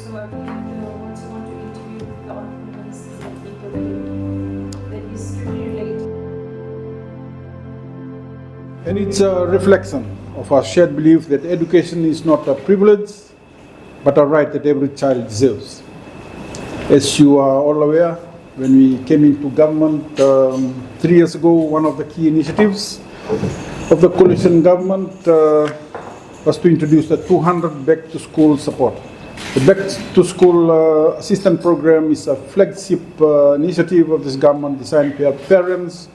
So I think once you want to interview the entrepreneurs that is really related. And it's a reflection of our shared belief that education is not a privilege, but a right that every child deserves. As you are all aware, when we came into government 3 years ago, one of the key initiatives of the coalition government was to introduce the 200 back-to-school support. The back-to-school assistance program is a flagship initiative of this government designed to help parents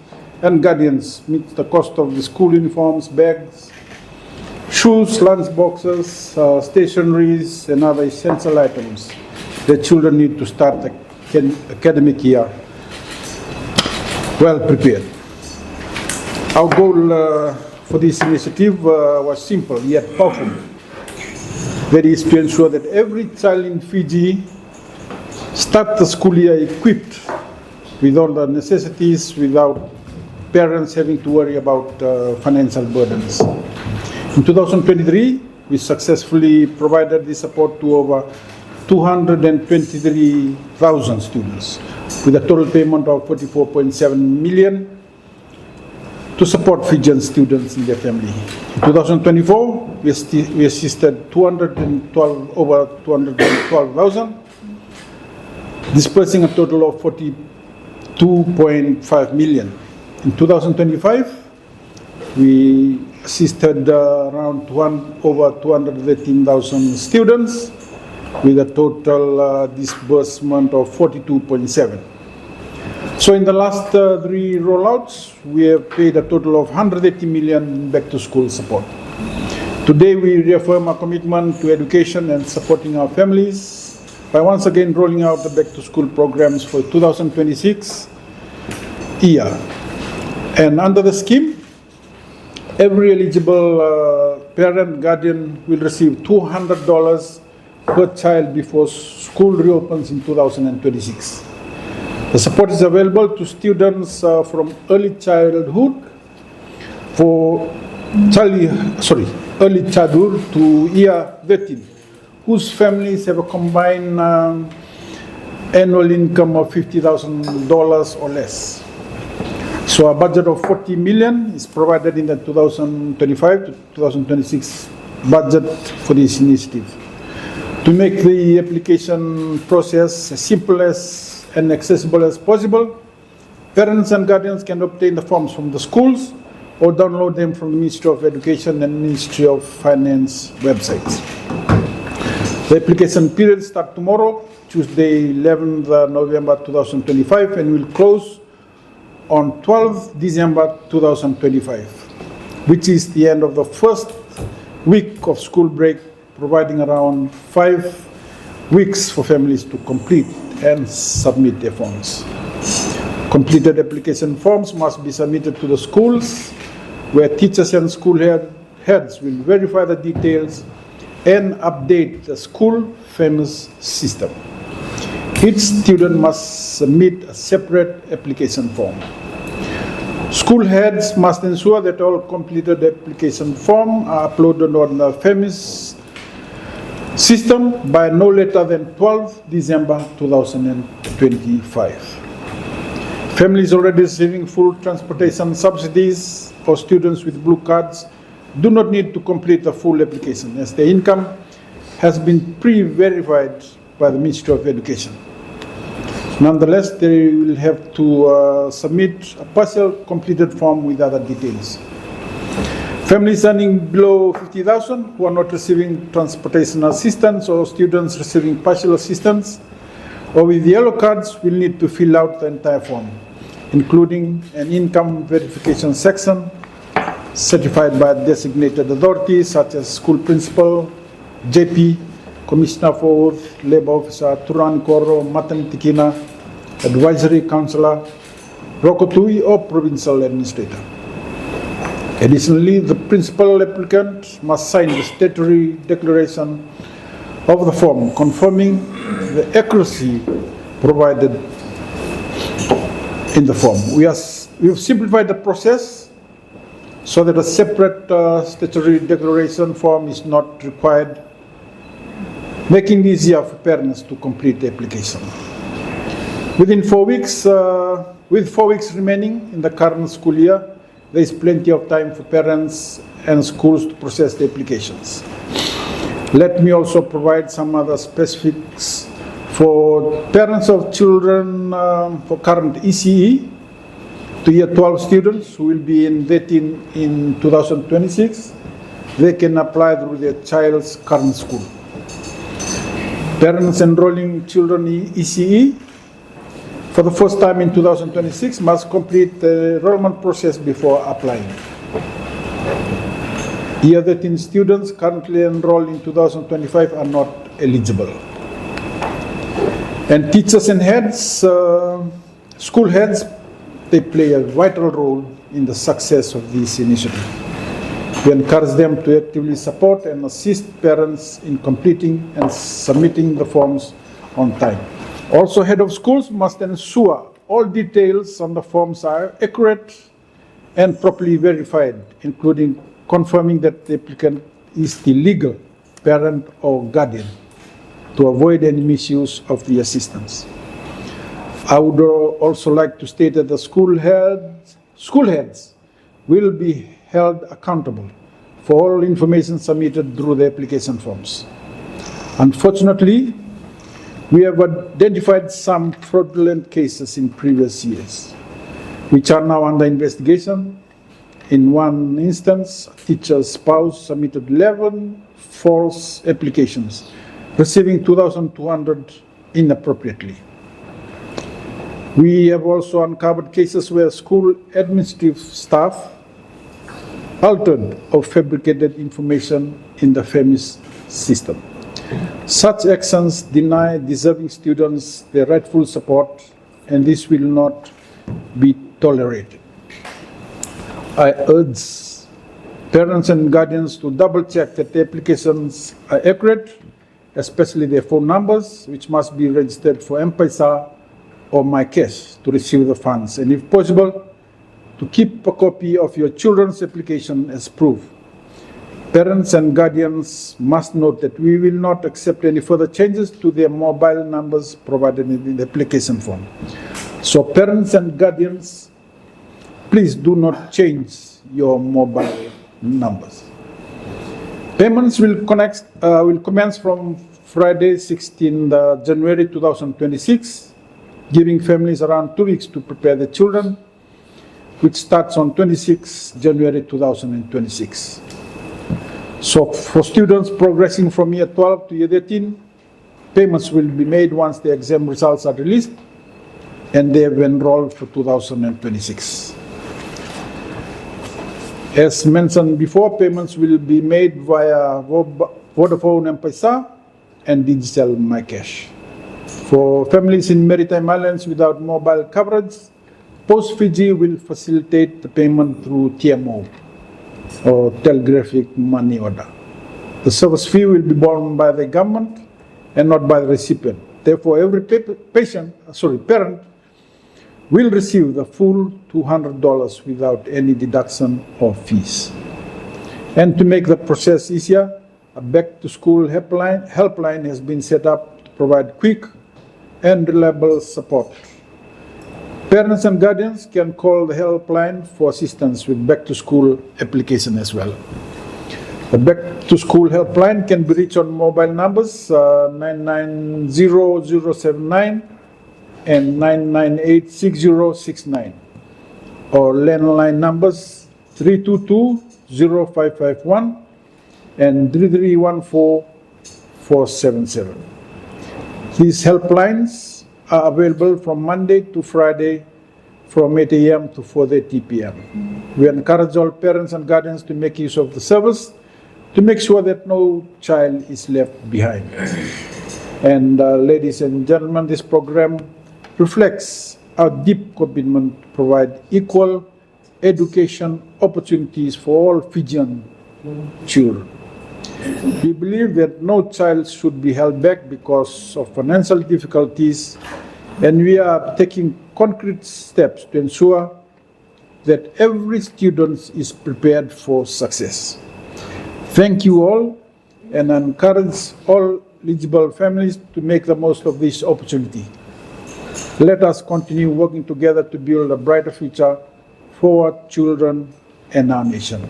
and guardians meet the cost of the school uniforms, bags, shoes, lunch boxes, stationeries, and other essential items that children need to start the academic year well prepared. Our goal for this initiative was simple yet powerful. That is to ensure that every child in Fiji start the school year equipped with all the necessities without parents having to worry about financial burdens. In 2023, we successfully provided this support to over 223,000 students with a total payment of 44.7 million to support Fijian students and their family. In 2024, we assisted over 212,000, dispersing a total of 42.5 million. In 2025, we assisted around over 213,000 students with a total disbursement of 42.7. So in the last 3 rollouts, we have paid a total of 180 million back-to-school support. Today, we reaffirm our commitment to education and supporting our families by once again rolling out the back-to-school programs for 2026 year. And under the scheme, every eligible parent guardian will receive $200 per child before school reopens in 2026. The support is available to students from early childhood early childhood to year 13, whose families have a combined annual income of $50,000 or less. So a budget of 40 million is provided in the 2025 to 2026 budget for this initiative. To make the application process as simple and accessible as possible, parents and guardians can obtain the forms from the schools or download them from the Ministry of Education and Ministry of Finance websites. The application period starts tomorrow, Tuesday 11th November 2025, and will close on 12th December 2025, which is the end of the first week of school break, providing around 5 weeks for families to complete and submit their forms. Completed application forms must be submitted to the schools, where teachers and school heads will verify the details and update the school famous system. Each student must submit a separate application form. School heads must ensure that all completed application forms are uploaded on the famous system by no later than 12th December 2025. Families already receiving full transportation subsidies for students with blue cards do not need to complete the full application, as their income has been pre-verified by the Ministry of Education. Nonetheless, they will have to submit a partial completed form with other details. Families earning below 50,000 who are not receiving transportation assistance, or students receiving partial assistance or with yellow cards, will need to fill out the entire form, including an income verification section certified by designated authorities such as school principal, JP, Commissioner for Labor Officer, Turan Koro, Matanitikina, Advisory Councillor, Rokotui, or Provincial Administrator. Additionally, the principal applicant must sign the statutory declaration of the form, confirming the accuracy provided in the form. We have simplified the process so that a separate statutory declaration form is not required making it easier for parents to complete the application. Within 4 weeks, with 4 weeks remaining in the current school year, there is plenty of time for parents and schools to process the applications. Let me also provide some other specifics for parents of children for current ECE to year 12 students who will be in 13 in 2026. They can apply through their child's current school. Parents enrolling children in ECE for the first time in 2026 must complete the enrollment process before applying. Year 13 students currently enrolled in 2025 are not eligible. And teachers and heads, school heads, they play a vital role in the success of this initiative. We encourage them to actively support and assist parents in completing and submitting the forms on time. Also, head of schools must ensure all details on the forms are accurate and properly verified, including confirming that the applicant is the legal parent or guardian to avoid any misuse of the assistance. I would also like to state that the school heads will be held accountable for all information submitted through the application forms. Unfortunately, we have identified some fraudulent cases in previous years, which are now under investigation. In one instance, a teacher's spouse submitted 11 false applications, receiving $2,200 inappropriately. We have also uncovered cases where school administrative staff altered or fabricated information in the FEMIS system. Such actions deny deserving students their rightful support, and this will not be tolerated. I urge parents and guardians to double check that the applications are accurate, especially their phone numbers, which must be registered for M-Pesa or MyCash to receive the funds, and if possible, to keep a copy of your children's application as proof. Parents and guardians must note that we will not accept any further changes to their mobile numbers provided in the application form. So parents and guardians, please do not change your mobile numbers. Payments will commence from Friday, 16 January 2026, giving families around 2 weeks to prepare the children, which starts on 26 January 2026. So for students progressing from year 12 to year 13, payments will be made once the exam results are released and they have enrolled for 2026. As mentioned before, payments will be made via Vodafone M-Pesa and digital MyCash. For families in maritime islands without mobile coverage, Post Fiji will facilitate the payment through TMO, or telegraphic money order. The service fee will be borne by the government and not by the recipient. Therefore, every parent will receive the full $200 without any deduction or fees. And to make the process easier, a back-to-school helpline has been set up to provide quick and reliable support. Parents and guardians can call the helpline for assistance with back-to-school application as well. The back-to-school helpline can be reached on mobile numbers 990-079 and 998-6069, or landline numbers 322-0551 and 3314-477. These helplines are available from Monday to Friday from 8 a.m. to 4:30 p.m. We encourage all parents and guardians to make use of the service to make sure that no child is left behind. And ladies and gentlemen, this program reflects our deep commitment to provide equal education opportunities for all Fijian children. We believe that no child should be held back because of financial difficulties, and we are taking concrete steps to ensure that every student is prepared for success. Thank you all, and I encourage all eligible families to make the most of this opportunity. Let us continue working together to build a brighter future for our children and our nation.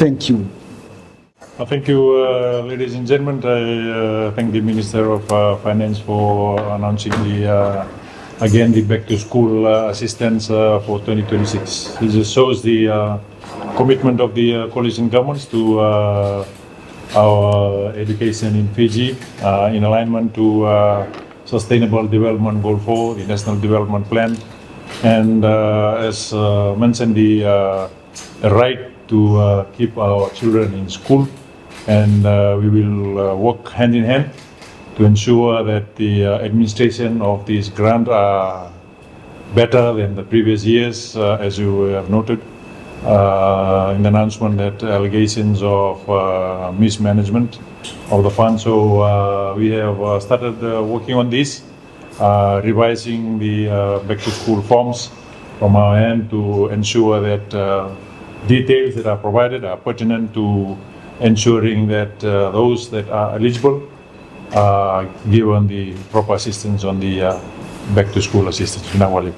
Thank you. Thank you, ladies and gentlemen. I thank the Minister of Finance for announcing again the back to school assistance for 2026. This just shows the commitment of the coalition governments to our education in Fiji in alignment to Sustainable Development Goal 4, the National Development Plan, and as mentioned, the right to keep our children in school, and we will work hand in hand to ensure that the administration of these grants are better than the previous years, as you have noted in the announcement that allegations of mismanagement of the fund. So we have started working on this, revising the back to school forms from our end to ensure that details that are provided are pertinent to ensuring that those that are eligible are given the proper assistance on the back to school assistance. Immanuel.